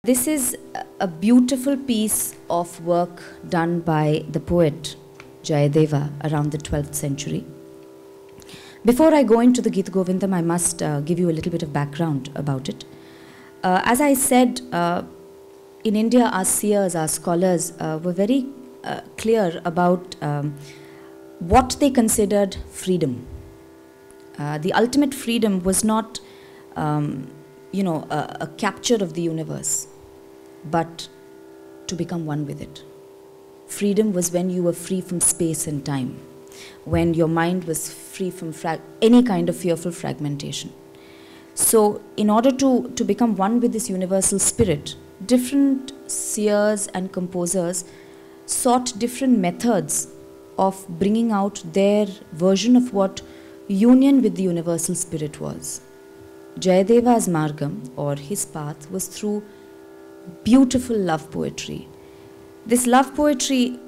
This is a beautiful piece of work done by the poet Jayadeva around the 12th century. Before I go into the Gita Govindam, I must give you a little bit of background about it. As I said, in India, our seers, our scholars were very clear about what they considered freedom. The ultimate freedom was not, a capture of the universe, but to become one with it. Freedom was when you were free from space and time, when your mind was free from any kind of fearful fragmentation. So in order to become one with this universal spirit, different seers and composers sought different methods of bringing out their version of what union with the universal spirit was. Jayadeva's margam, or his path, was through beautiful love poetry. This love poetry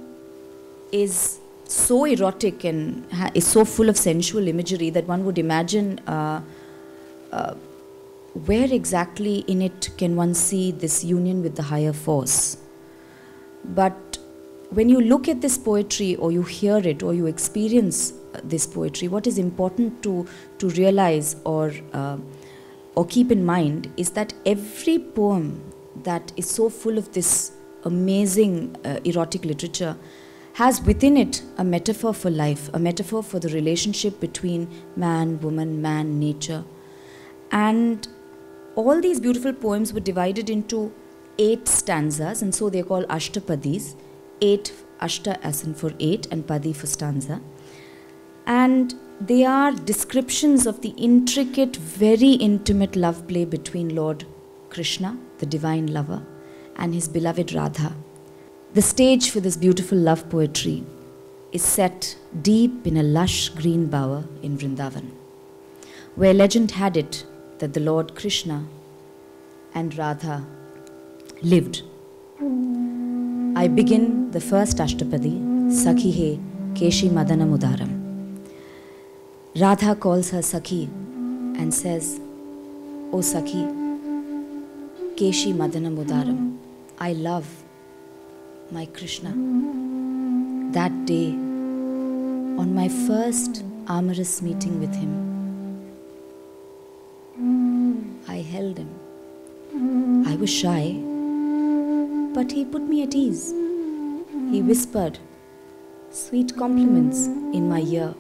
is so erotic and is so full of sensual imagery that one would imagine where exactly in it can one see this union with the higher force. But when you look at this poetry, or you hear it, or you experience this poetry, what is important to realize or keep in mind is that every poem that is so full of this amazing erotic literature has within it a metaphor for life, a metaphor for the relationship between man, woman, man, nature. And all these beautiful poems were divided into 8 stanzas, and so they're called Ashtapadis. 8, Ashta as in for 8, and Padi for stanza. And they are descriptions of the intricate, very intimate love play between Lord Krishna, the divine lover, and his beloved Radha. The stage for this beautiful love poetry is set deep in a lush green bower in Vrindavan, where legend had it that the Lord Krishna and Radha lived. I begin the first Ashtapadi, Sakhi he Keshi Madana Mudaram. Radha calls her Sakhi and says, "O Sakhi, Keshi Madana Mudaram, I love my Krishna." That day, on my first amorous meeting with him, I held him. I was shy, but he put me at ease. He whispered sweet compliments in my ear.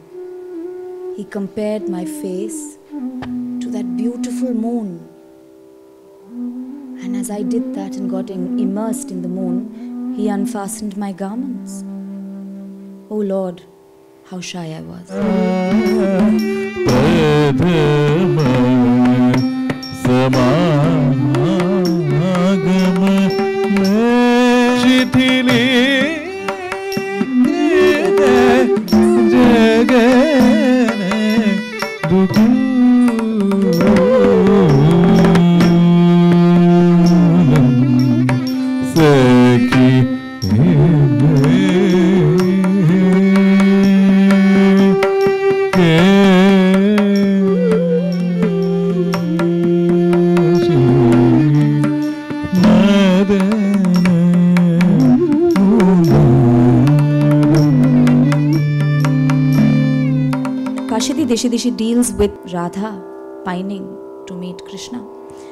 He compared my face to that beautiful moon. And as I did that and got immersed in the moon, he unfastened my garments. Oh Lord, how shy I was. Deshi Deshi deals with Radha pining to meet Krishna.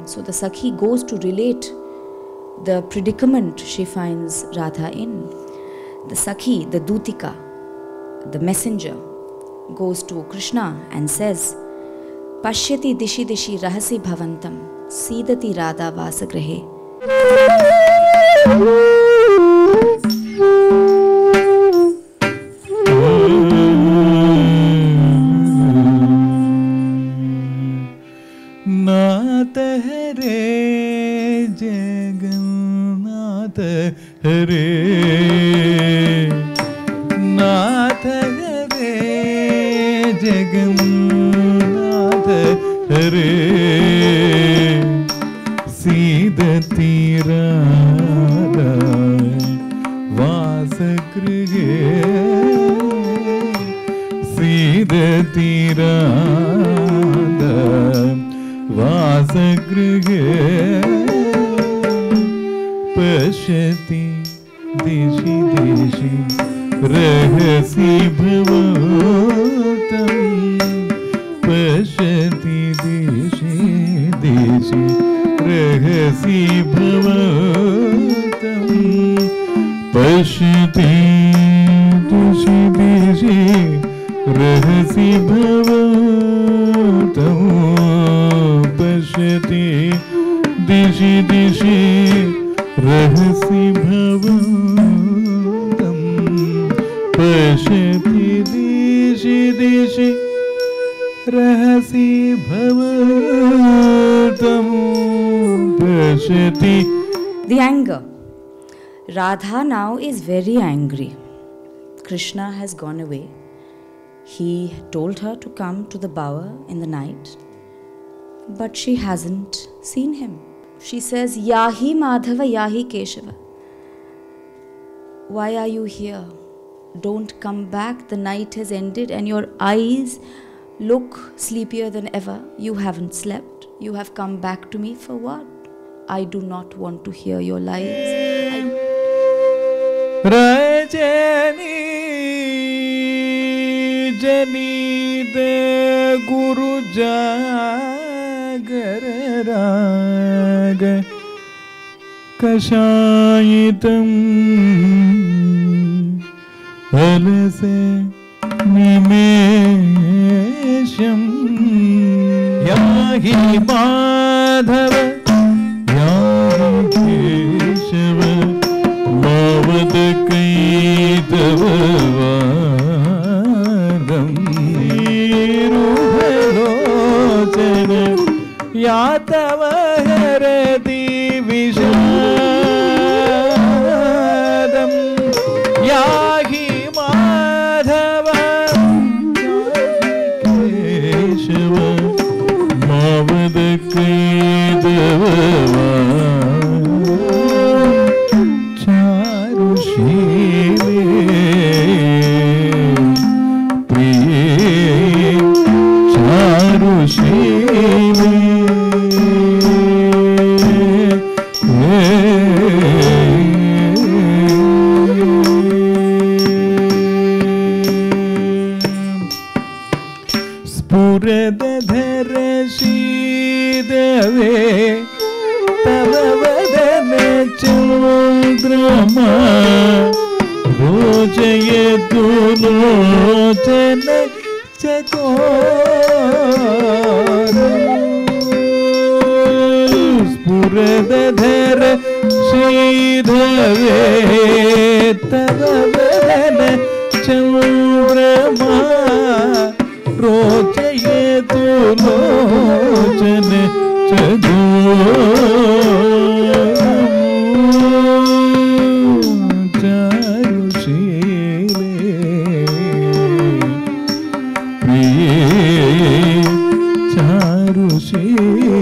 So the Sakhi goes to relate the predicament she finds Radha in. The Sakhi, the Dutika, the messenger, goes to Krishna and says, "Pashyati dishi dishi rahasi bhavantam, Sidati Radha vasagrahe." पश्यति दिशि दिशि रहसि भवतं पश्यति दिशि दिशि रहसि भवतं पश्यति दिशि दिशि रहसि भवतं पश्यति दिशि दिशि रहसि भवतं पश्यति दिशि दिशि रहसि भवतं पश्यति. The anger. Radha now is very angry. Krishna has gone away. He told her to come to the bower in the night, but she hasn't seen him. She says, Yahi Madhava, Yahi Keshava. Why are you here? Don't come back. The night has ended and your eyes look sleepier than ever. You haven't slept. You have come back to me for what? I do not want to hear your lies. Rajani Janit Guru Jagar Raga Kashayitam Alase Nimesham Yahi Madhava Yahi Keshava Mavad Kaitavavadam Niruhalocana Yatava Harati Vishadam Yahi Madhava Keshava Mavad Kaitavavadam Charushile Priye Charushile Spuradhar Shidave Tavavadana Chandrama Rojayatu Lojana Chakoram Spuradhar Shidave Tavavadana Chandrama Rojayatu Lojana Chakoram Charushile Priye Charushile